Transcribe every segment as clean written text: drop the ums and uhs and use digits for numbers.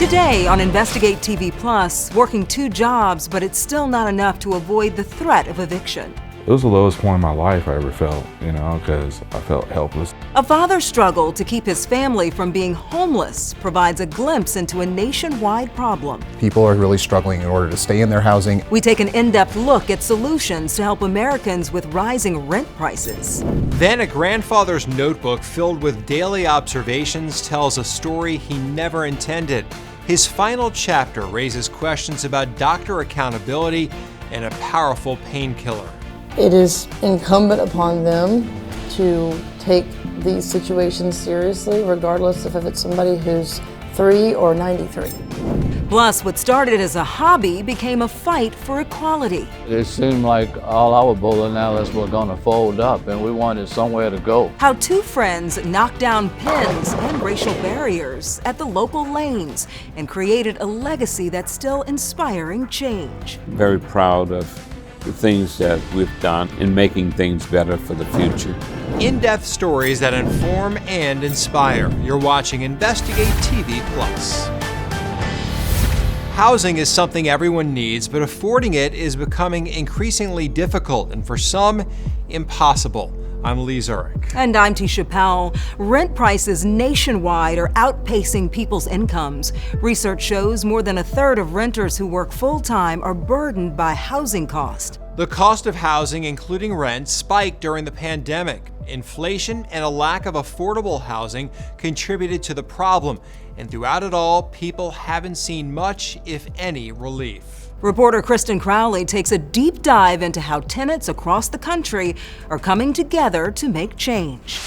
Today on Investigate TV Plus, working 2 jobs, but it's still not enough to avoid the threat of eviction. It was the lowest point in my life I ever felt, because I felt helpless. A father's struggle to keep his family from being homeless provides a glimpse into a nationwide problem. People are really struggling in order to stay in their housing. We take an in-depth look at solutions to help Americans with rising rent prices. Then a grandfather's notebook filled with daily observations tells a story he never intended. His final chapter raises questions about doctor accountability and a powerful painkiller. It is incumbent upon them to take these situations seriously, regardless if it's somebody who's 3 or 93. Plus, what started as a hobby became a fight for equality. It seemed like all our bowling alleys were going to fold up and we wanted somewhere to go. How 2 friends knocked down pins and racial barriers at the local lanes and created a legacy that's still inspiring change. Very proud of the things that we've done in making things better for the future. In-depth stories that inform and inspire. You're watching Investigate TV Plus. Housing is something everyone needs, but affording it is becoming increasingly difficult and for some, impossible. I'm Lee Zurich. And I'm Tisha Powell. Rent prices nationwide are outpacing people's incomes. Research shows more than a third of renters who work full-time are burdened by housing cost. The cost of housing, including rent, spiked during the pandemic. Inflation and a lack of affordable housing contributed to the problem. And throughout it all, people haven't seen much, if any, relief. Reporter Kristen Crowley takes a deep dive into how tenants across the country are coming together to make change.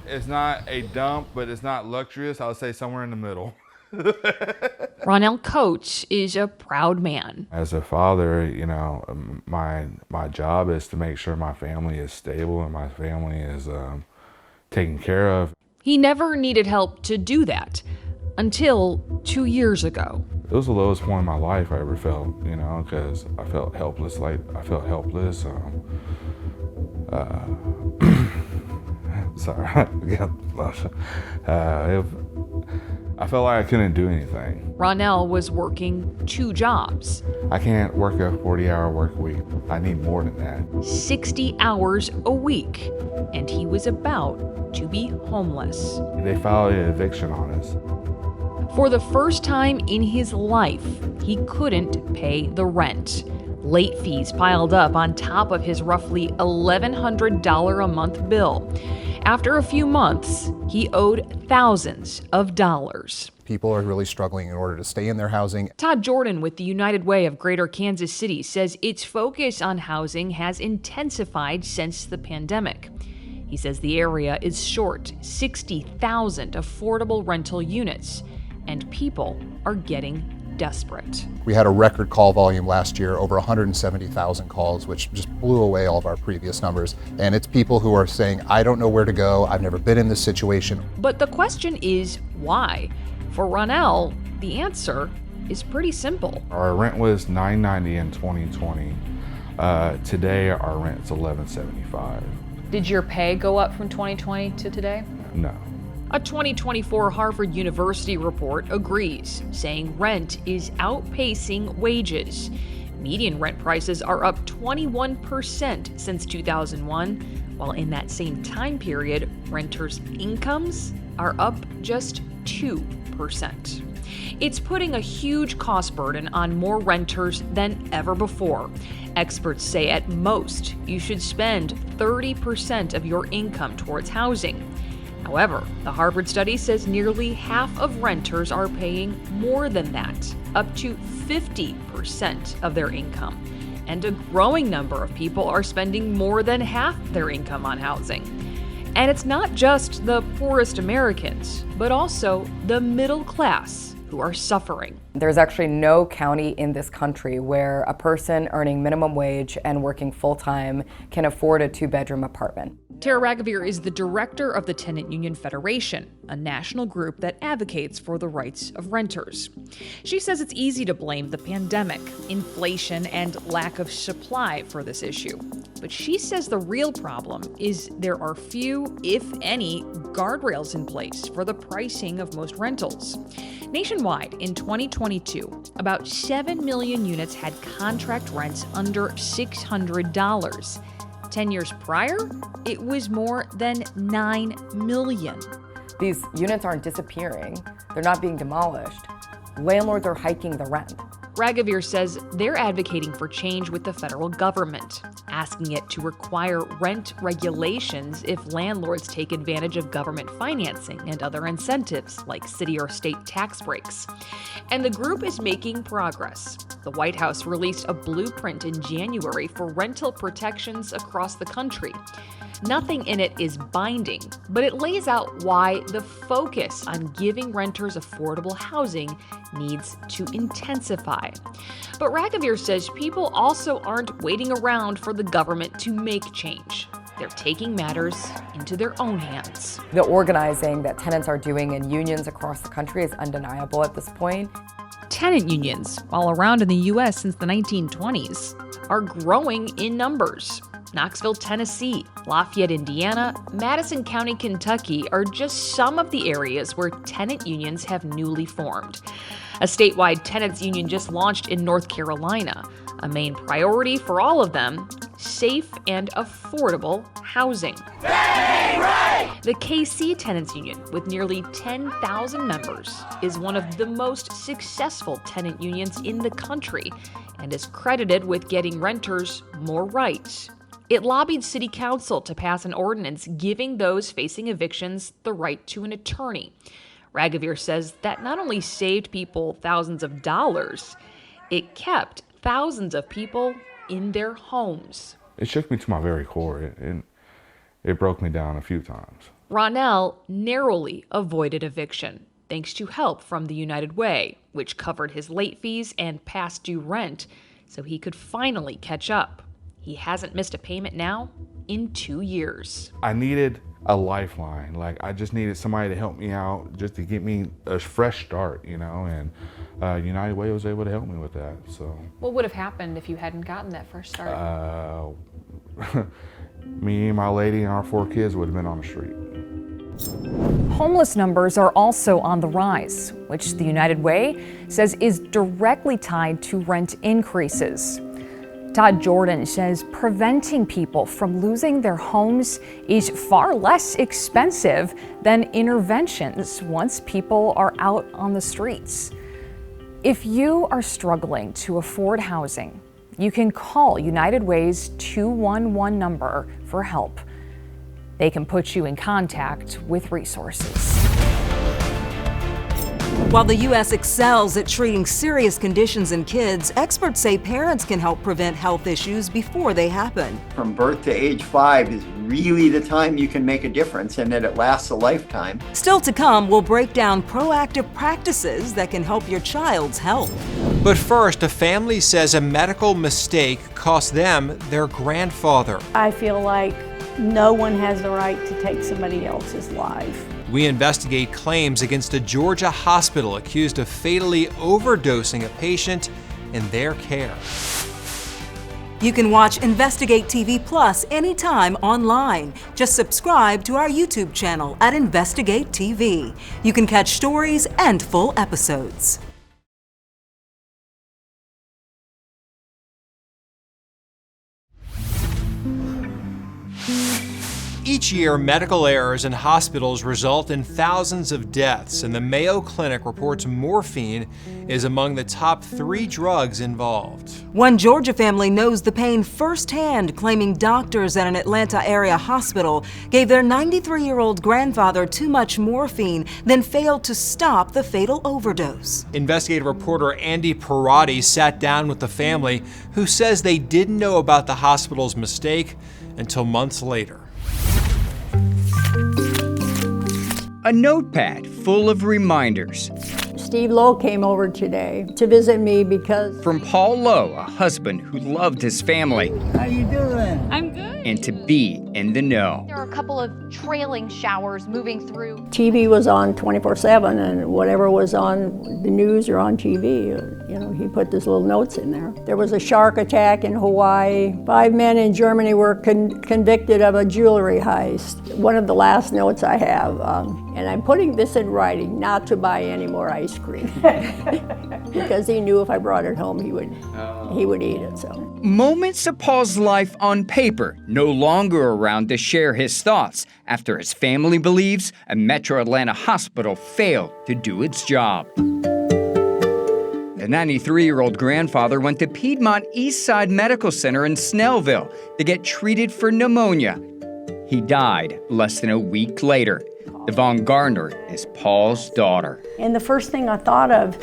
It's not a dump, but it's not luxurious. I would say somewhere in the middle. Ronell Coates is a proud man. As a father, my job is to make sure my family is stable and my family is taken care of. He never needed help to do that until 2 years ago. It was the lowest point in my life I ever felt, because I felt helpless. Sorry, I felt like I couldn't do anything. Ronell was working 2 jobs. I can't work a 40-hour work week. I need more than that. 60 hours a week, and he was about to be homeless. They filed an eviction on us. For the first time in his life, he couldn't pay the rent. Late fees piled up on top of his roughly $1,100 a month bill. After a few months, he owed thousands of dollars. People are really struggling in order to stay in their housing. Todd Jordan with the United Way of Greater Kansas City says its focus on housing has intensified since the pandemic. He says the area is short 60,000 affordable rental units, and people are getting desperate. We had a record call volume last year, over 170,000 calls, which just blew away all of our previous numbers. And it's people who are saying, I don't know where to go, I've never been in this situation. But the question is, why? For Ronell, the answer is pretty simple. Our rent was $990 in 2020. Today, our rent's $1,175. Did your pay go up from 2020 to today? No. A 2024 Harvard University report agrees, saying rent is outpacing wages. Median rent prices are up 21% since 2001, while in that same time period, renters' incomes are up just 2%. It's putting a huge cost burden on more renters than ever before. Experts say at most, you should spend 30% of your income towards housing. However, the Harvard study says nearly half of renters are paying more than that, up to 50% of their income. And a growing number of people are spending more than half their income on housing. And it's not just the poorest Americans, but also the middle class who are suffering. There's actually no county in this country where a person earning minimum wage and working full-time can afford a 2-bedroom apartment. Tara Ragavir is the director of the Tenant Union Federation, a national group that advocates for the rights of renters. She says it's easy to blame the pandemic, inflation, and lack of supply for this issue. but she says the real problem is there are few, if any, guardrails in place for the pricing of most rentals. Nationwide, in 2022, about 7 million units had contract rents under $600. 10 years prior, it was more than 9 million. These units aren't disappearing. They're not being demolished. Landlords are hiking the rent. Raghavir says they're advocating for change with the federal government, asking it to require rent regulations if landlords take advantage of government financing and other incentives like city or state tax breaks. And the group is making progress. The White House released a blueprint in January for rental protections across the country. Nothing in it is binding, but it lays out why the focus on giving renters affordable housing needs to intensify. But Raghavir says people also aren't waiting around for the government to make change. They're taking matters into their own hands. The organizing that tenants are doing in unions across the country is undeniable at this point. Tenant unions, all around in the U.S. since the 1920s, are growing in numbers. Knoxville, Tennessee, Lafayette, Indiana, Madison County, Kentucky are just some of the areas where tenant unions have newly formed. A statewide tenants union just launched in North Carolina. A main priority for all of them, safe and affordable housing. The KC Tenants Union, with nearly 10,000 members, is one of the most successful tenant unions in the country and is credited with getting renters more rights. It lobbied City Council to pass an ordinance giving those facing evictions the right to an attorney. Raghavir says that not only saved people thousands of dollars, it kept thousands of people in their homes. It shook me to my very core. It broke me down a few times. Ronell narrowly avoided eviction, thanks to help from the United Way, which covered his late fees and past due rent, so he could finally catch up. He hasn't missed a payment now in 2 years. I needed a lifeline. I just needed somebody to help me out, just to get me a fresh start, and United Way was able to help me with that. So what would have happened if you hadn't gotten that first start? Me, my lady, and our 4 kids would have been on the street. Homeless numbers are also on the rise, which the United Way says is directly tied to rent increases. Todd Jordan says preventing people from losing their homes is far less expensive than interventions once people are out on the streets. If you are struggling to afford housing, you can call United Way's 211 number for help. They can put you in contact with resources. While the U.S. excels at treating serious conditions in kids, experts say parents can help prevent health issues before they happen. From birth to age 5 is really the time you can make a difference, and that it lasts a lifetime. Still to come, we'll break down proactive practices that can help your child's health. But first, a family says a medical mistake cost them their grandfather. I feel like no one has the right to take somebody else's life. We investigate claims against a Georgia hospital accused of fatally overdosing a patient in their care. You can watch Investigate TV Plus anytime online. Just subscribe to our YouTube channel at Investigate TV. You can catch stories and full episodes. Each year, medical errors in hospitals result in thousands of deaths, and the Mayo Clinic reports morphine is among the top 3 drugs involved. One Georgia family knows the pain firsthand, claiming doctors at an Atlanta area hospital gave their 93-year-old grandfather too much morphine, then failed to stop the fatal overdose. Investigative reporter Andy Parati sat down with the family, who says they didn't know about the hospital's mistake until months later. A notepad full of reminders. Steve Lowe came over today to visit me because... From Paul Lowe, a husband who loved his family. How you doing? I'm good. and to be in the know. There are a couple of trailing showers moving through. TV was on 24/7, and whatever was on the news or on TV, he put these little notes in there. There was a shark attack in Hawaii. 5 men in Germany were convicted of a jewelry heist. One of the last notes I have, and I'm putting this in writing, not to buy any more ice cream. Because he knew if I brought it home, he would eat it. So. Moments of Paul's life on paper, no longer around to share his thoughts after his family believes a Metro Atlanta hospital failed to do its job. The 93-year-old grandfather went to Piedmont Eastside Medical Center in Snellville to get treated for pneumonia. He died less than a week later. Devon Gardner is Paul's daughter. And the first thing I thought of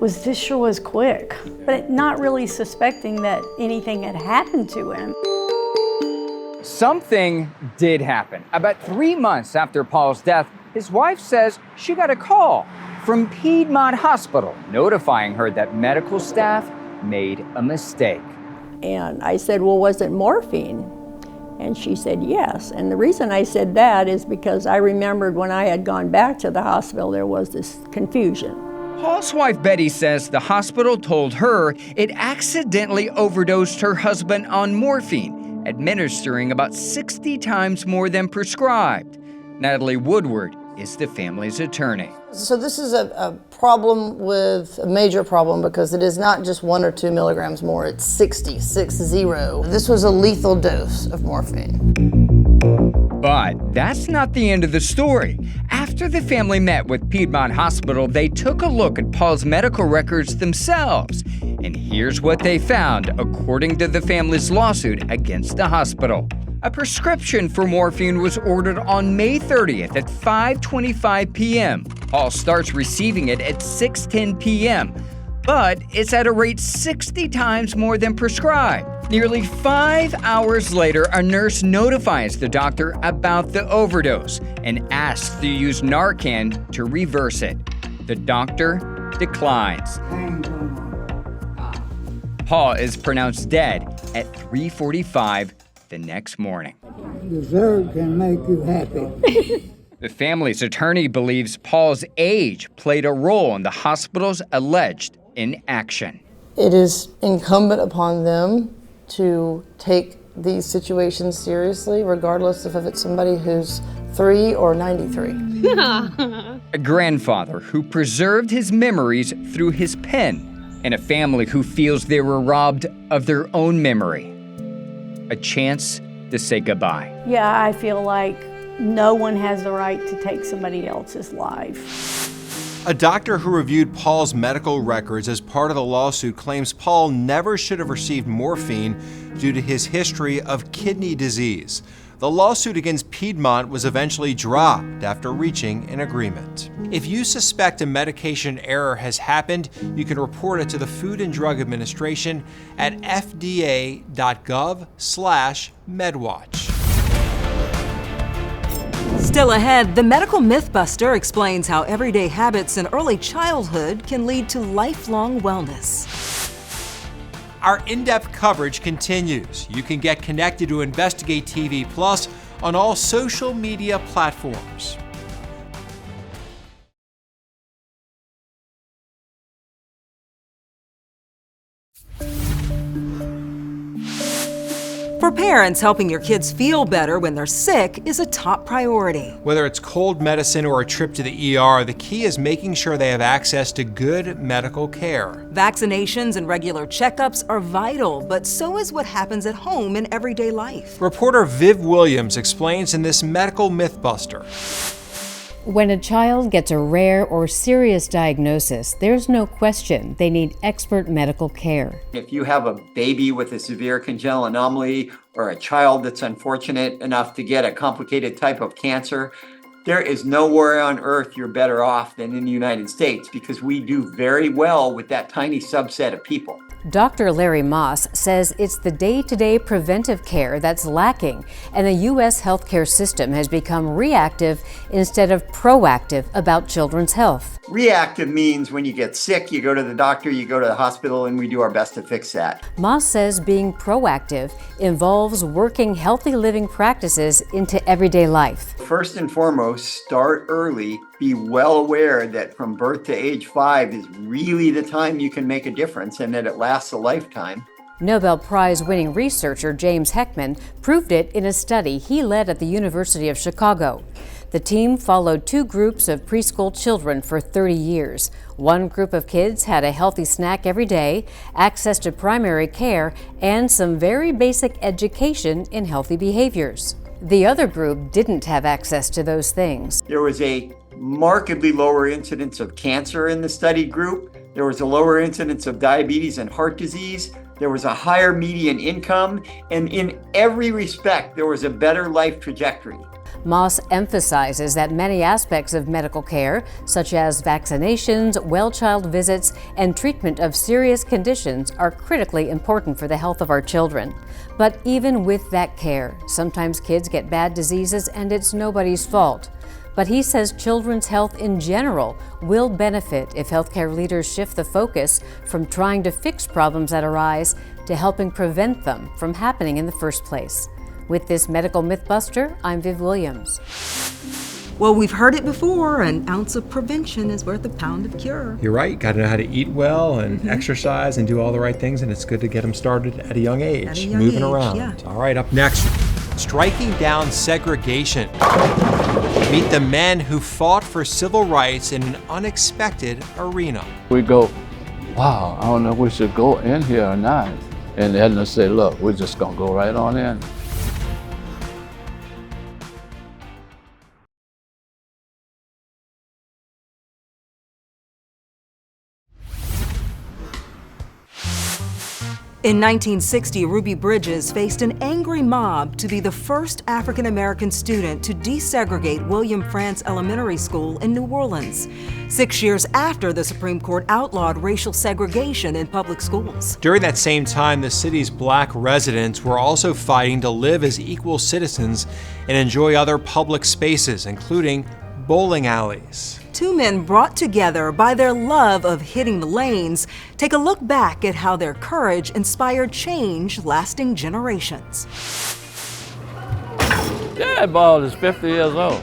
was this sure was quick, but not really suspecting that anything had happened to him. Something did happen. About 3 months after Paul's death, his wife says she got a call from Piedmont Hospital notifying her that medical staff made a mistake. And I said, well, was it morphine? And she said, yes. And the reason I said that is because I remembered when I had gone back to the hospital, there was this confusion. Paul's wife Betty says the hospital told her it accidentally overdosed her husband on morphine, administering about 60 times more than prescribed. Natalie Woodward is the family's attorney. So this is a major problem, because it is not just 1 or 2 milligrams more, it's 60. This was a lethal dose of morphine. But that's not the end of the story. After the family met with Piedmont Hospital, they took a look at Paul's medical records themselves. And here's what they found, according to the family's lawsuit against the hospital. A prescription for morphine was ordered on May 30th at 5:25 p.m. Paul starts receiving it at 6:10 p.m., but it's at a rate 60 times more than prescribed. Nearly 5 hours later, a nurse notifies the doctor about the overdose and asks to use Narcan to reverse it. The doctor declines. Paul is pronounced dead at 3:45 the next morning. Dessert can make you happy. The family's attorney believes Paul's age played a role in the hospital's alleged inaction. It is incumbent upon them to take these situations seriously, regardless if it's somebody who's 3 or 93. A grandfather who preserved his memories through his pen, and a family who feels they were robbed of their own memory. A chance to say goodbye. Yeah, I feel like no one has the right to take somebody else's life. A doctor who reviewed Paul's medical records as part of the lawsuit claims Paul never should have received morphine due to his history of kidney disease. The lawsuit against Piedmont was eventually dropped after reaching an agreement. If you suspect a medication error has happened, you can report it to the Food and Drug Administration at fda.gov/medwatch. Still ahead, the medical mythbuster explains how everyday habits in early childhood can lead to lifelong wellness. Our in-depth coverage continues. You can get connected to Investigate TV Plus on all social media platforms. For parents, helping your kids feel better when they're sick is a top priority. Whether it's cold medicine or a trip to the ER, the key is making sure they have access to good medical care. Vaccinations and regular checkups are vital, but so is what happens at home in everyday life. Reporter Viv Williams explains in this medical mythbuster. When a child gets a rare or serious diagnosis, there's no question they need expert medical care. If you have a baby with a severe congenital anomaly or a child that's unfortunate enough to get a complicated type of cancer, There is nowhere on earth you're better off than in the United States because we do very well with that tiny subset of people. Dr. Larry Moss says it's the day-to-day preventive care that's lacking, and the U.S. healthcare system has become reactive instead of proactive about children's health. Reactive means when you get sick, you go to the doctor, you go to the hospital, and we do our best to fix that. Moss says being proactive involves working healthy living practices into everyday life. First and foremost, start early. Be well aware that from birth to age 5 is really the time you can make a difference and that it lasts a lifetime. Nobel Prize-winning researcher James Heckman proved it in a study he led at the University of Chicago. The team followed 2 groups of preschool children for 30 years. One group of kids had a healthy snack every day, access to primary care, and some very basic education in healthy behaviors. The other group didn't have access to those things. There was a markedly lower incidence of cancer in the study group. There was a lower incidence of diabetes and heart disease. There was a higher median income, and in every respect, there was a better life trajectory. Moss emphasizes that many aspects of medical care, such as vaccinations, well-child visits, and treatment of serious conditions, are critically important for the health of our children. But even with that care, sometimes kids get bad diseases and it's nobody's fault. But he says children's health in general will benefit if healthcare leaders shift the focus from trying to fix problems that arise to helping prevent them from happening in the first place. With this Medical Mythbuster, I'm Viv Williams. Well, we've heard it before, an ounce of prevention is worth a pound of cure. You're right. Got to know how to eat well and exercise and do all the right things, and it's good to get them started at a young age, At a young moving age, around. yeah. All right, up next, striking down segregation. Meet the men who fought for civil rights in an unexpected arena. We go, wow, I don't know if we should go in here or not. And then they say, look, we're just gonna go right on in. In 1960, Ruby Bridges faced an angry mob to be the first African-American student to desegregate William Frantz Elementary School in New Orleans, 6 years after the Supreme Court outlawed racial segregation in public schools. During that same time, the city's black residents were also fighting to live as equal citizens and enjoy other public spaces, including bowling alleys. 2 men brought together by their love of hitting the lanes take a look back at how their courage inspired change lasting generations. That ball is 50 years old.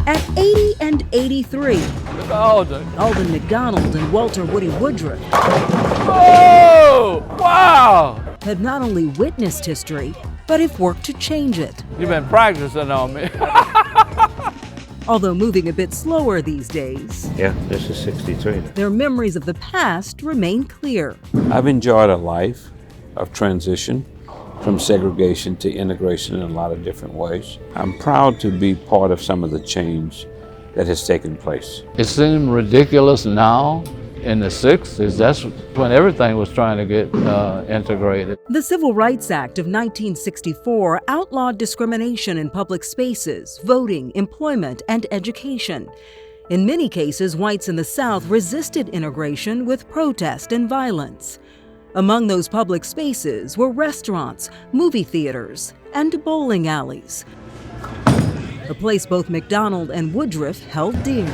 At 80 and 83, Look at Alden. Alden McDonald and Walter Woody Woodruff Oh, wow! had not only witnessed history, but have worked to change it. You've been practicing on me. Although moving a bit slower these days, Yeah, this is 63. their memories of the past remain clear. I've enjoyed a life of transition from segregation to integration in a lot of different ways. I'm proud to be part of some of the change that has taken place. It seems ridiculous now. In the 60s, that's when everything was trying to get integrated. The Civil Rights Act of 1964 outlawed discrimination in public spaces, voting, employment, and education. In many cases, whites in the South resisted integration with protest and violence. Among those public spaces were restaurants, movie theaters, and bowling alleys, a place both McDonald and Woodruff held dear.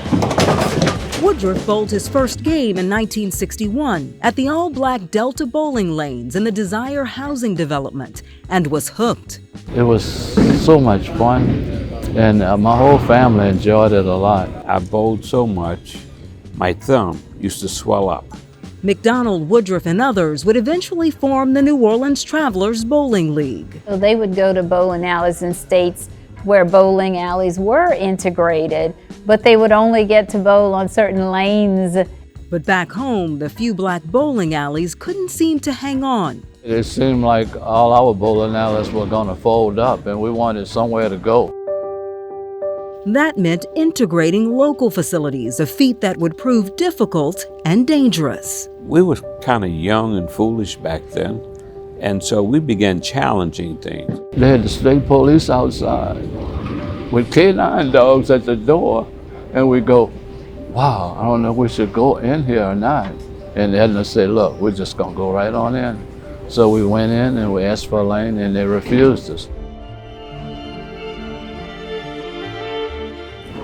Woodruff bowled his first game in 1961 at the all-black Delta bowling lanes in the Desire housing development and was hooked. It was so much fun, and my whole family enjoyed it a lot. I bowled so much, my thumb used to swell up. McDonald, Woodruff, and others would eventually form the New Orleans Travelers Bowling League. So they would go to bowling alleys in states where bowling alleys were integrated, but they would only get to bowl on certain lanes. But back home, the few black bowling alleys couldn't seem to hang on. It seemed like all our bowling alleys were going to fold up, and we wanted somewhere to go. That meant integrating local facilities, a feat that would prove difficult and dangerous. We were kind of young and foolish back then, and so we began challenging things. They had the state police outside. with K9 dogs at the door, and we go, wow, I don't know if we should go in here or not. And Edna said, look, we're just gonna go right on in. So we went in and we asked for a lane and they refused us.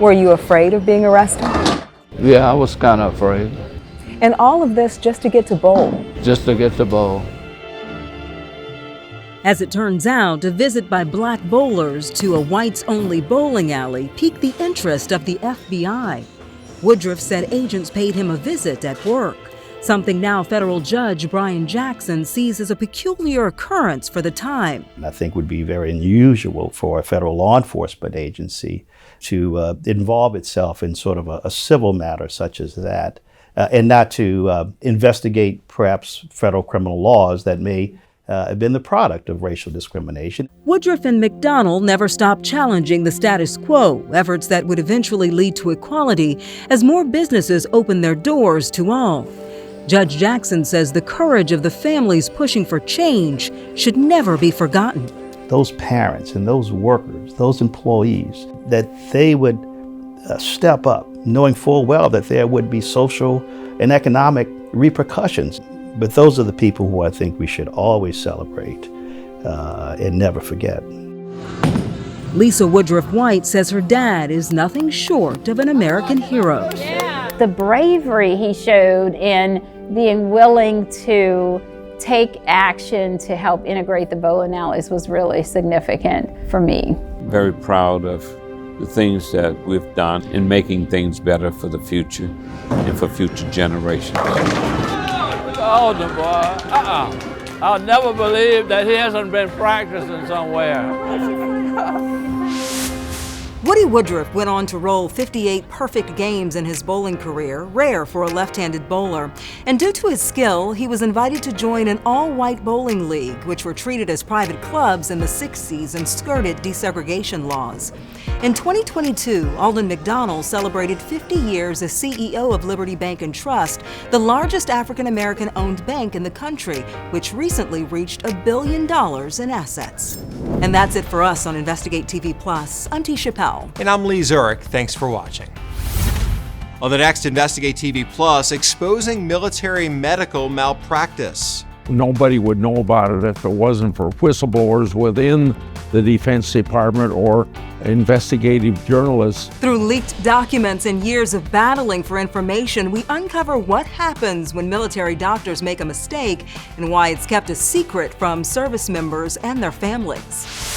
Were you afraid of being arrested? Yeah, I was kind of afraid. And all of this just to get to bowl? Just to get to bowl. As it turns out, a visit by black bowlers to a whites-only bowling alley piqued the interest of the FBI. Woodruff said agents paid him a visit at work, something now federal judge Brian Jackson sees as a peculiar occurrence for the time. I think would be very unusual for a federal law enforcement agency to involve itself in sort of a civil matter such as that, and not to investigate perhaps federal criminal laws that may have been the product of racial discrimination. Woodruff and McDonnell never stopped challenging the status quo, efforts that would eventually lead to equality as more businesses opened their doors to all. Judge Jackson says the courage of the families pushing for change should never be forgotten. Those parents and those workers, those employees, that they would step up, knowing full well that there would be social and economic repercussions. But those are the people who I think we should always celebrate and never forget. Lisa Woodruff White says her dad is nothing short of an American hero. The bravery he showed in being willing to take action to help integrate the bowling alleys was really significant for me. Very proud of the things that we've done in making things better for the future and for future generations. Oh, the boy. I'll never believe that he hasn't been practicing somewhere. Woody Woodruff went on to roll 58 perfect games in his bowling career, rare for a left-handed bowler. And due to his skill, he was invited to join an all-white bowling league, which were treated as private clubs in the 60s and skirted desegregation laws. In 2022, Alden McDonnell celebrated 50 years as CEO of Liberty Bank and Trust, the largest African-American owned bank in the country, which recently reached $1 billion in assets. And that's it for us on Investigate TV Plus. I'm Tisha Powell. And I'm Lee Zurich. Thanks for watching. On the next Investigate TV Plus, exposing military medical malpractice. Nobody would know about it if it wasn't for whistleblowers within the Defense Department or investigative journalists. Through leaked documents and years of battling for information, we uncover what happens when military doctors make a mistake and why it's kept a secret from service members and their families.